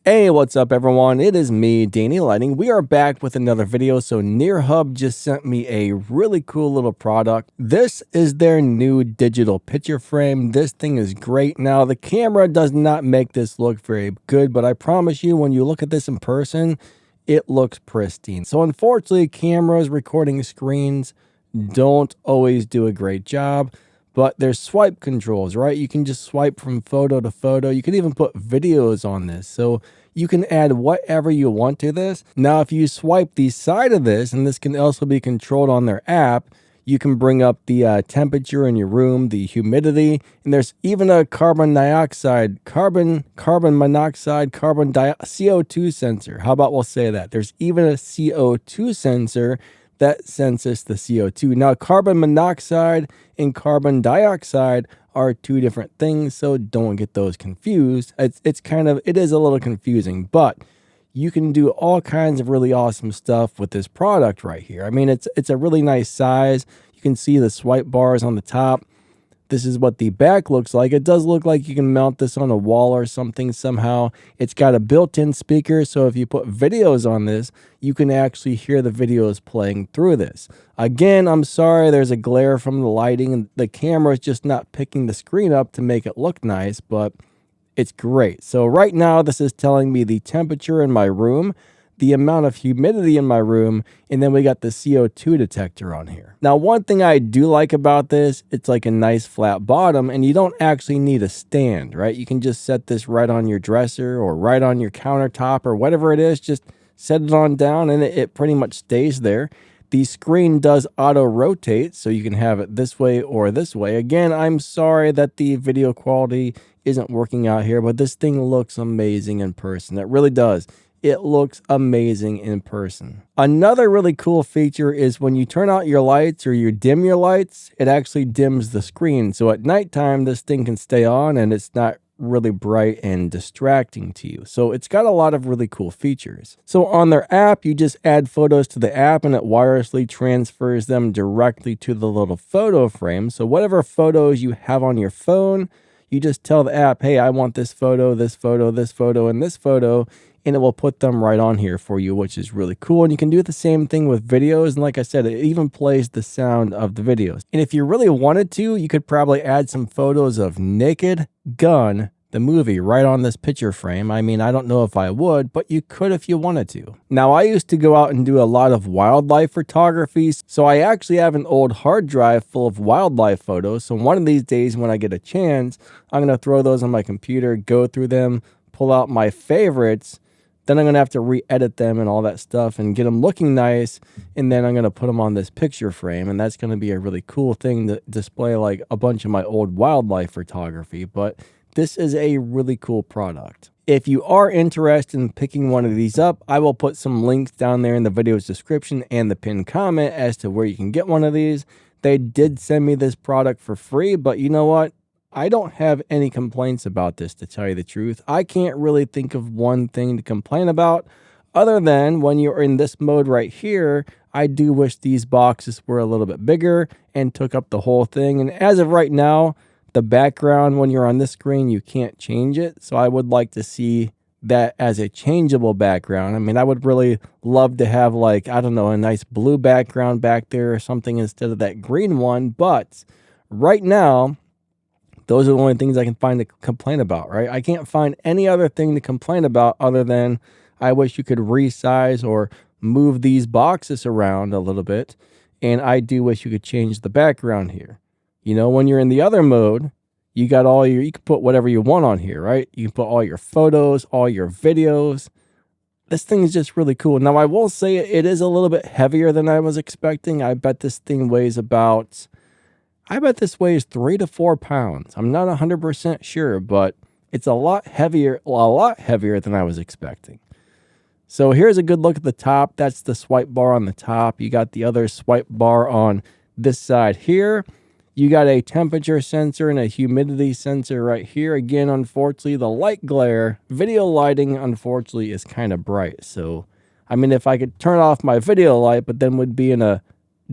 Hey, what's up everyone? It is me, Danny Lighting. We are back with another video. So NearHub just sent me a really cool little product. This is their new digital picture frame. This thing is great. Now, the camera does not make this look very good, but I promise you when you look at this in person, it looks pristine. So unfortunately, cameras, recording screens don't always do a great job. But there's swipe controls, right? You can just swipe from photo to photo. You can even put videos on this. So you can add whatever you want to this. Now, if you swipe the side of this, and this can also be controlled on their app, you can bring up the temperature in your room, the humidity, and there's even a carbon monoxide CO2 sensor. How about we'll say that? There's even a CO2 sensor that senses the CO2. Now, carbon monoxide and carbon dioxide are two different things, so don't get those confused. It is a little confusing, but you can do all kinds of really awesome stuff with this product right here. I mean, it's a really nice size. You can see the swipe bars on the top. This is what the back looks like. It does look like you can mount this on a wall or something somehow. It's got a built-in speaker, so if you put videos on this, you can actually hear the videos playing through this. Again, I'm sorry there's a glare from the lighting, and the camera is just not picking the screen up to make it look nice, but it's great. So right now, this is telling me the temperature in my room, the amount of humidity in my room, and then we got the CO2 detector on here. Now, one thing I do like about this, it's like a nice flat bottom, and you don't actually need a stand, right? You can just set this right on your dresser or right on your countertop or whatever it is, just set it on down and it pretty much stays there. The screen does auto rotate, so you can have it this way or this way. Again, I'm sorry that the video quality isn't working out here, but this thing looks amazing in person. It really does. It looks amazing in person. Another really cool feature is when you turn out your lights or you dim your lights, it actually dims the screen. So at nighttime, this thing can stay on and it's not really bright and distracting to you. So it's got a lot of really cool features. So on their app, you just add photos to the app and it wirelessly transfers them directly to the little photo frame. So whatever photos you have on your phone, you just tell the app, hey, I want this photo, this photo, this photo, and this photo, and it will put them right on here for you, which is really cool. And you can do the same thing with videos. And like I said, it even plays the sound of the videos. And if you really wanted to, you could probably add some photos of Naked Gun, the movie, right on this picture frame. I mean, I don't know if I would, but you could if you wanted to. Now, I used to go out and do a lot of wildlife photography, so I actually have an old hard drive full of wildlife photos. So one of these days when I get a chance, I'm going to throw those on my computer, go through them, pull out my favorites. Then I'm going to have to re-edit them and all that stuff and get them looking nice. And then I'm going to put them on this picture frame. And that's going to be a really cool thing to display like a bunch of my old wildlife photography. But this is a really cool product. If you are interested in picking one of these up, I will put some links down there in the video's description and the pinned comment as to where you can get one of these. They did send me this product for free, but you know what? I don't have any complaints about this, to tell you the truth. I can't really think of one thing to complain about other than when you're in this mode right here, I do wish these boxes were a little bit bigger and took up the whole thing. And as of right now, the background, when you're on this screen, you can't change it. So I would like to see that as a changeable background. I mean, I would really love to have like, I don't know, a nice blue background back there or something instead of that green one. But right now, those are the only things I can find to complain about, right? I can't find any other thing to complain about other than I wish you could resize or move these boxes around a little bit. And I do wish you could change the background here. You know, when you're in the other mode, you got you can put whatever you want on here, right? You can put all your photos, all your videos. This thing is just really cool. Now, I will say it is a little bit heavier than I was expecting. I bet this thing weighs 3 to 4 pounds. I'm not 100% sure, but it's a lot heavier than I was expecting. So here's a good look at the top. That's the swipe bar on the top. You got the other swipe bar on this side here. You got a temperature sensor and a humidity sensor right here. Again, unfortunately, the light glare, video lighting, unfortunately, is kind of bright. So, I mean, if I could turn off my video light, but then would be in a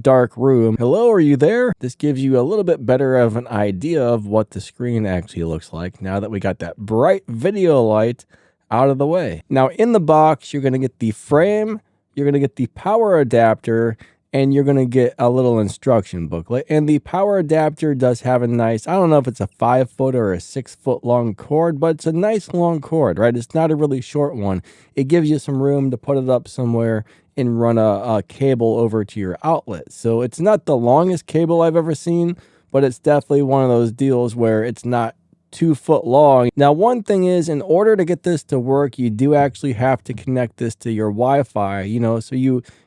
dark room. Hello, are you there? This gives you a little bit better of an idea of what the screen actually looks like now that we got that bright video light out of the way. Now in the box, you're going to get the frame, you're going to get the power adapter, and you're going to get a little instruction booklet. And the power adapter does have a nice, I don't know if it's a 5-foot or a 6-foot long cord, but it's a nice long cord, right? It's not a really short one. It gives you some room to put it up somewhere and run a cable over to your outlet. So it's not the longest cable I've ever seen, but it's definitely one of those deals where it's not 2 foot long. Now, one thing is, in order to get this to work, you do actually have to connect this to your Wi-Fi, so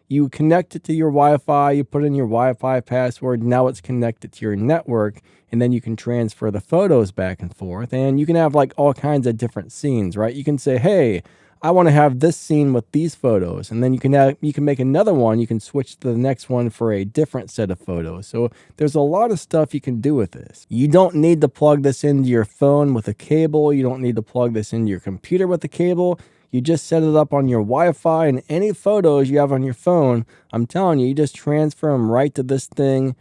you connect it to your Wi-Fi, you put in your Wi-Fi password, now it's connected to your network, and then you can transfer the photos back and forth, and you can have like all kinds of different scenes, right? You can say, hey, I want to have this scene with these photos, and then you can make another one. You can switch to the next one for a different set of photos. So there's a lot of stuff you can do with this. You don't need to plug this into your phone with a cable. You don't need to plug this into your computer with a cable. You just set it up on your Wi-Fi, and any photos you have on your phone, I'm telling you, you just transfer them right to this thing.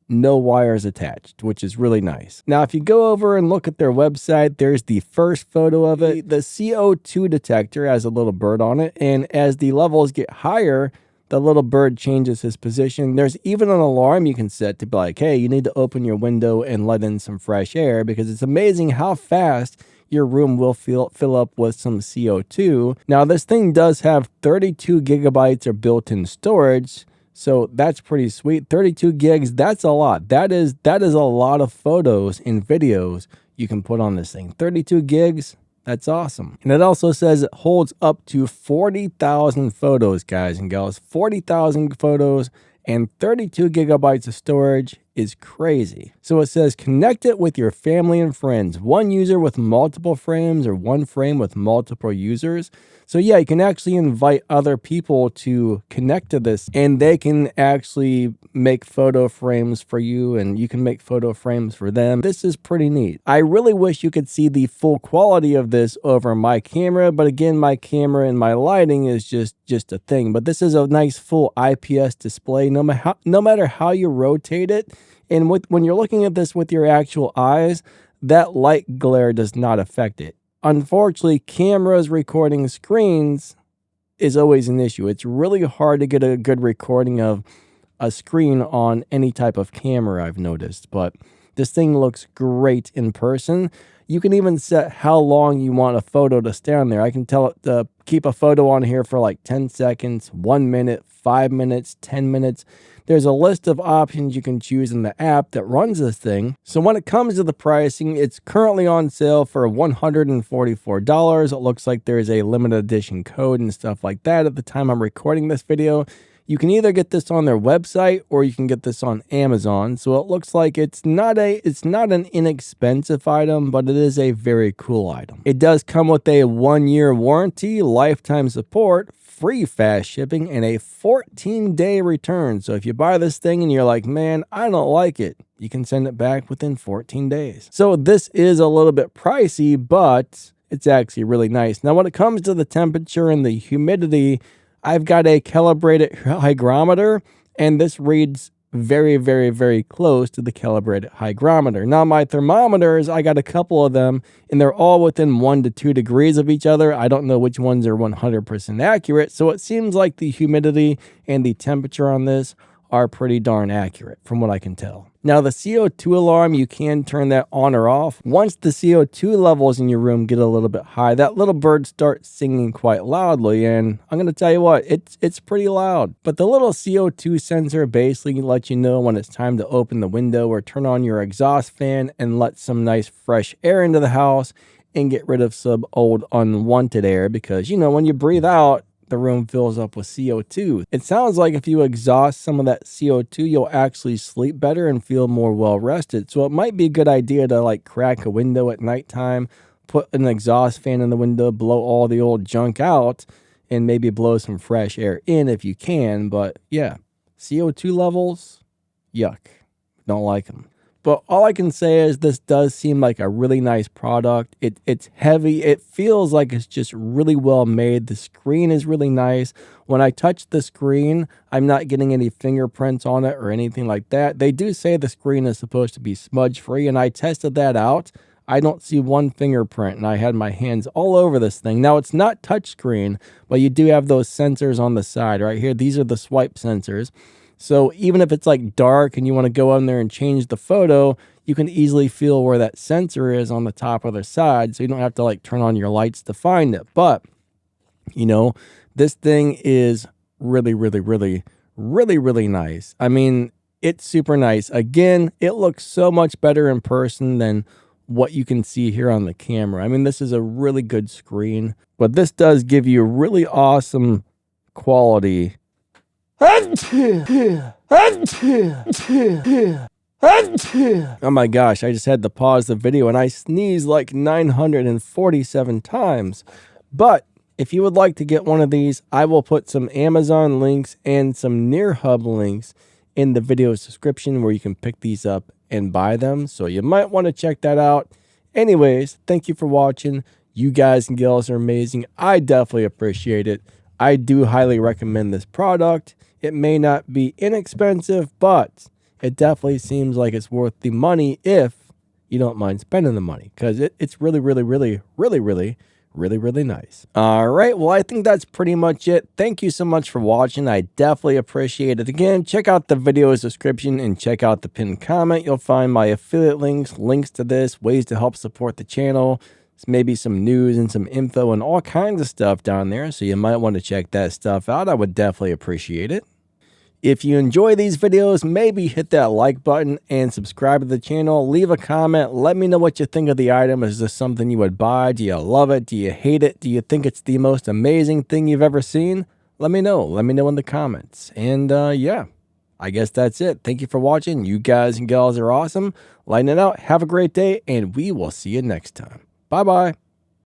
No wires attached, which is really nice. Now, if you go over and look at their website, there's the first photo of it. The CO2 detector has a little bird on it, and as the levels get higher, the little bird changes his position. There's even an alarm you can set to be like, hey, you need to open your window and let in some fresh air, because it's amazing how fast your room will fill up with some CO2. Now, this thing does have 32 gigabytes of built-in storage, so that's pretty sweet. 32 gigs, that's a lot. That is a lot of photos and videos you can put on this thing. 32 gigs, that's awesome. And it also says it holds up to 40,000 photos, guys and gals. 40,000 photos and 32 gigabytes of storage is crazy. So it says connect it with your family and friends. One user with multiple frames or one frame with multiple users. So yeah, you can actually invite other people to connect to this, and they can actually make photo frames for you, and you can make photo frames for them. This is pretty neat. I really wish you could see the full quality of this over my camera, but again, my camera and my lighting is just a thing. But this is a nice full IPS display, no matter how you rotate it. And when you're looking at this with your actual eyes, that light glare does not affect it. Unfortunately, cameras recording screens is always an issue. It's really hard to get a good recording of a screen on any type of camera, I've noticed. But this thing looks great in person. You can even set how long you want a photo to stay on there. I can tell it to keep a photo on here for like 10 seconds, 1 minute, 5 minutes, 10 minutes. There's a list of options you can choose in the app that runs this thing. So when it comes to the pricing, it's currently on sale for $144. It looks like there's a limited edition code and stuff like that at the time I'm recording this video. You can either get this on their website or you can get this on Amazon. So it looks like it's not an inexpensive item, but it is a very cool item. It does come with a 1-year warranty, lifetime support, free fast shipping, and a 14-day return. So if you buy this thing and you're like, man, I don't like it, you can send it back within 14 days. So this is a little bit pricey, but it's actually really nice. Now, when it comes to the temperature and the humidity, I've got a calibrated hygrometer, and this reads very, very, very close to the calibrated hygrometer. Now, my thermometers, I got a couple of them, and they're all within 1 to 2 degrees of each other. I don't know which ones are 100% accurate, so it seems like the humidity and the temperature on this are pretty darn accurate from what I can tell. Now, the CO2 alarm, you can turn that on or off. Once the CO2 levels in your room get a little bit high, that little bird starts singing quite loudly, and I'm going to tell you what, it's pretty loud. But the little CO2 sensor basically lets you know when it's time to open the window or turn on your exhaust fan and let some nice fresh air into the house and get rid of some old unwanted air, because, when you breathe out, the room fills up with CO2. It sounds like if you exhaust some of that CO2, you'll actually sleep better and feel more well rested. So it might be a good idea to crack a window at nighttime, put an exhaust fan in the window, blow all the old junk out, and maybe blow some fresh air in if you can. But yeah, CO2 levels, yuck. Don't like them. But all I can say is this does seem like a really nice product. It's heavy. It feels like it's just really well made. The screen is really nice. When I touch the screen, I'm not getting any fingerprints on it or anything like that. They do say the screen is supposed to be smudge free, and I tested that out. I don't see one fingerprint, and I had my hands all over this thing. Now, it's not touchscreen, but you do have those sensors on the side right here. These are the swipe sensors. So even if it's like dark and you want to go on there and change the photo, you can easily feel where that sensor is on the top or the side, so you don't have to like turn on your lights to find it. But, you know, this thing is really, really, really, really, really nice. I mean, it's super nice. Again, it looks so much better in person than what you can see here on the camera. I mean, this is a really good screen, but this does give you really awesome quality. Oh my gosh, I just had to pause the video and I sneezed like 947 times. But if you would like to get one of these, I will put some Amazon links and some NearHub links in the video's description where you can pick these up and buy them. So you might want to check that out. Anyways, thank you for watching. You guys and gals are amazing. I definitely appreciate it. I do highly recommend this product. It may not be inexpensive, but it definitely seems like it's worth the money if you don't mind spending the money, because it's really, really, really, really, really, really, really nice. All right, well, I think that's pretty much it. Thank you so much for watching. I definitely appreciate it. Again, check out the video's description and check out the pinned comment. You'll find my affiliate links to this, ways to help support the channel, maybe some news and some info and all kinds of stuff down there. So you might want to check that stuff out. I would definitely appreciate it. If you enjoy these videos, maybe hit that like button and subscribe to the channel. Leave a comment. Let me know what you think of the item. Is this something you would buy? Do you love it? Do you hate it? Do you think it's the most amazing thing you've ever seen? Let me know. Let me know in the comments. And yeah, I guess that's it. Thank you for watching. You guys and gals are awesome. Lighten it out. Have a great day, and we will see you next time. Bye-bye.